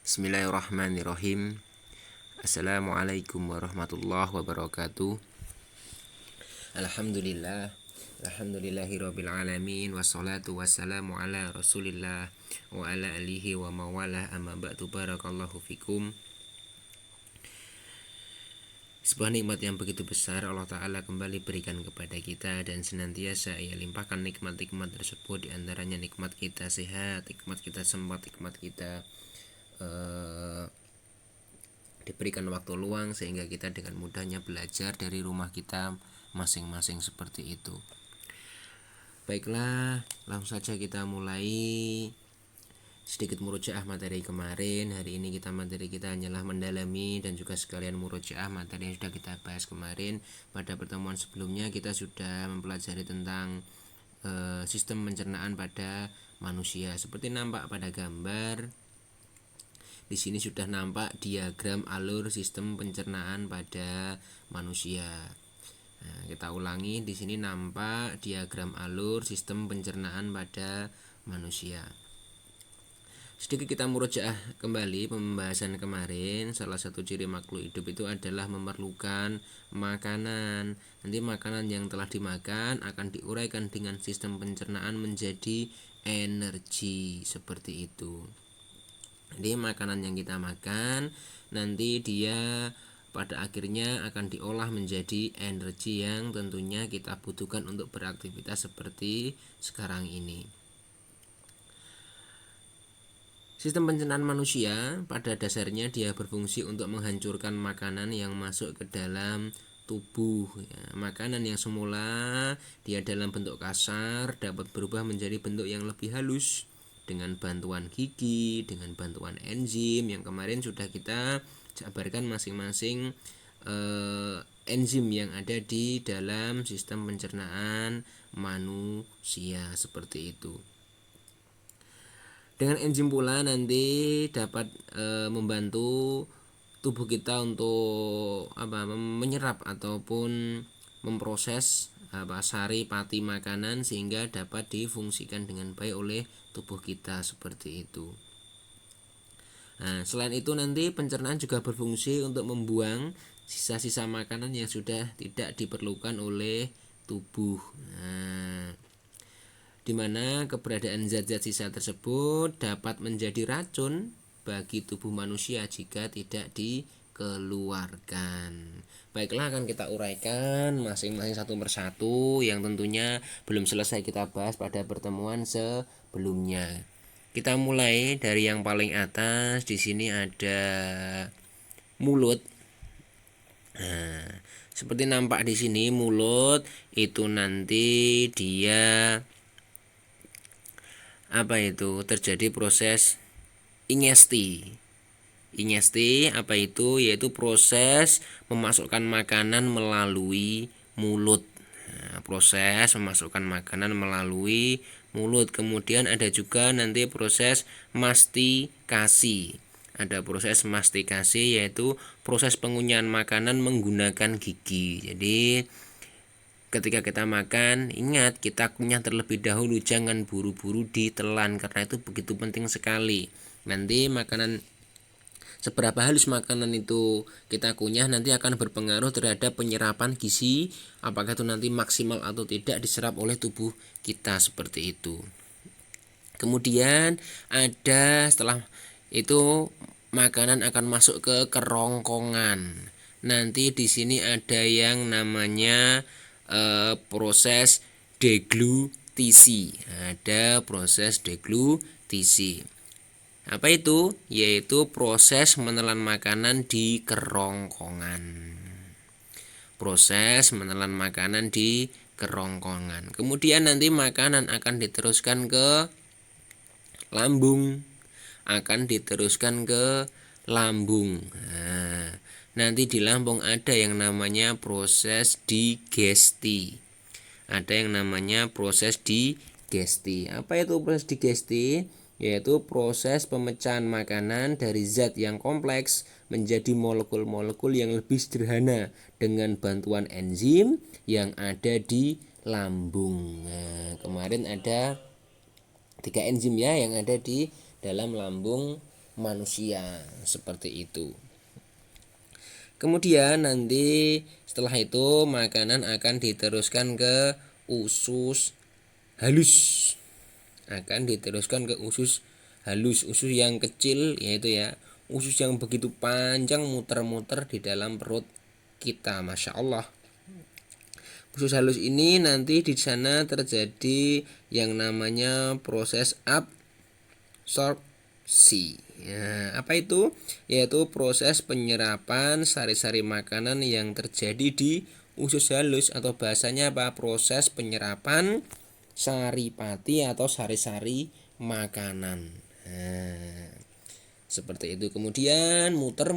Bismillahirrahmanirrahim. Assalamualaikum warahmatullahi wabarakatuh. Alhamdulillah. Alhamdulillahirabbil alamin wassalatu wassalamu ala Rasulillah wa ala alihi wa mawalah amma ba'du. Barakallahu fikum. Sebuah nikmat yang begitu besar Allah Ta'ala kembali berikan kepada kita, dan senantiasa Ia limpahkan nikmat-nikmat tersebut. Di antaranya nikmat kita sehat, nikmat kita sempat, nikmat kita diberikan waktu luang sehingga kita dengan mudahnya belajar dari rumah kita masing-masing seperti itu. Baiklah, langsung saja kita mulai sedikit murojaah materi kemarin. Hari ini materi kita hanyalah mendalami dan juga sekalian murojaah materi yang sudah kita bahas kemarin. Pada pertemuan sebelumnya kita sudah mempelajari tentang sistem pencernaan pada manusia. Seperti nampak pada gambar, di sini sudah nampak diagram alur sistem pencernaan pada manusia. Nah, kita ulangi, di sini nampak diagram alur sistem pencernaan pada manusia. Sedikit kita murojaah kembali pembahasan kemarin. Salah satu ciri makhluk hidup itu adalah memerlukan makanan. Nanti makanan yang telah dimakan akan diuraikan dengan sistem pencernaan menjadi energi, seperti itu. Jadi makanan yang kita makan nanti dia pada akhirnya akan diolah menjadi energi yang tentunya kita butuhkan untuk beraktivitas seperti sekarang ini. Sistem pencernaan manusia pada dasarnya dia berfungsi untuk menghancurkan makanan yang masuk ke dalam tubuh. Makanan yang semula dia dalam bentuk kasar dapat berubah menjadi bentuk yang lebih halus dengan bantuan gigi, dengan bantuan enzim yang kemarin sudah kita jabarkan masing-masing enzim yang ada di dalam sistem pencernaan manusia, seperti itu. Dengan enzim pula nanti dapat membantu tubuh kita untuk menyerap ataupun memproses sari pati makanan sehingga dapat difungsikan dengan baik oleh tubuh kita, seperti itu. Nah, selain itu nanti pencernaan juga berfungsi untuk membuang sisa-sisa makanan yang sudah tidak diperlukan oleh tubuh. Nah, di mana keberadaan zat-zat sisa tersebut dapat menjadi racun bagi tubuh manusia jika tidak dikeluarkan. Baiklah, akan kita uraikan masing-masing satu persatu yang tentunya belum selesai kita bahas pada pertemuan sebelumnya. Kita mulai dari yang paling atas. Di sini ada mulut. Nah, seperti nampak di sini mulut itu nanti dia terjadi proses ingesti. Ingesti yaitu proses memasukkan makanan melalui mulut. Nah, proses memasukkan makanan melalui mulut. Kemudian ada juga nanti proses mastikasi. Ada proses mastikasi yaitu proses pengunyahan makanan menggunakan gigi. Jadi ketika kita makan, ingat kita kunyah terlebih dahulu, jangan buru-buru ditelan karena itu begitu penting sekali. Nanti seberapa halus makanan itu kita kunyah nanti akan berpengaruh terhadap penyerapan gizi, apakah itu nanti maksimal atau tidak diserap oleh tubuh kita, seperti itu. Kemudian setelah itu makanan akan masuk ke kerongkongan. Nanti di sini ada yang namanya proses deglutisi. Ada proses deglutisi. Apa itu? Yaitu proses menelan makanan di kerongkongan. Proses menelan makanan di kerongkongan. Kemudian nanti makanan akan diteruskan ke lambung. Nah, nanti di lambung ada yang namanya proses digesti. Apa itu proses digesti? Yaitu proses pemecahan makanan dari zat yang kompleks menjadi molekul-molekul yang lebih sederhana dengan bantuan enzim yang ada di lambung. Nah, kemarin ada 3 enzim yang ada di dalam lambung manusia, seperti itu. Kemudian nanti setelah itu makanan akan diteruskan ke usus halus. Akan diteruskan ke usus halus, usus yang kecil yaitu ya, usus yang begitu panjang muter-muter di dalam perut kita, Masya Allah. Usus halus ini nanti di sana terjadi yang namanya proses absorpsi. Ya, apa itu? Yaitu proses penyerapan sari-sari makanan yang terjadi di usus halus, atau bahasanya apa? Proses penyerapan saripati atau sari-sari makanan. Nah, seperti itu. Kemudian muter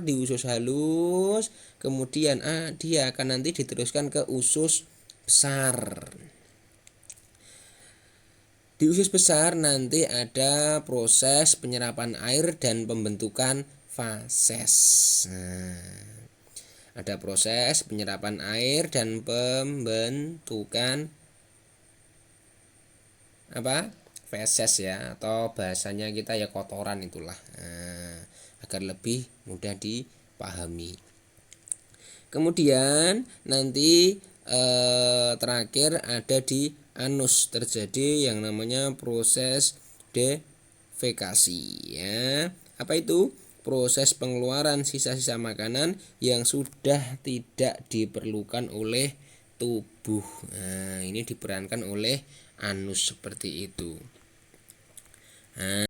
di usus halus, kemudian dia akan nanti diteruskan ke usus besar. Di usus besar nanti ada proses penyerapan air dan pembentukan fases. Nah, ada proses penyerapan air dan pembentukan feses ya, atau bahasanya kita ya kotoran itulah. Nah, agar lebih mudah dipahami. Kemudian nanti terakhir ada di anus, terjadi yang namanya proses defekasi ya. Apa itu? Proses pengeluaran sisa-sisa makanan yang sudah tidak diperlukan oleh tubuh. Nah, ini diperankan oleh anus seperti itu. Nah,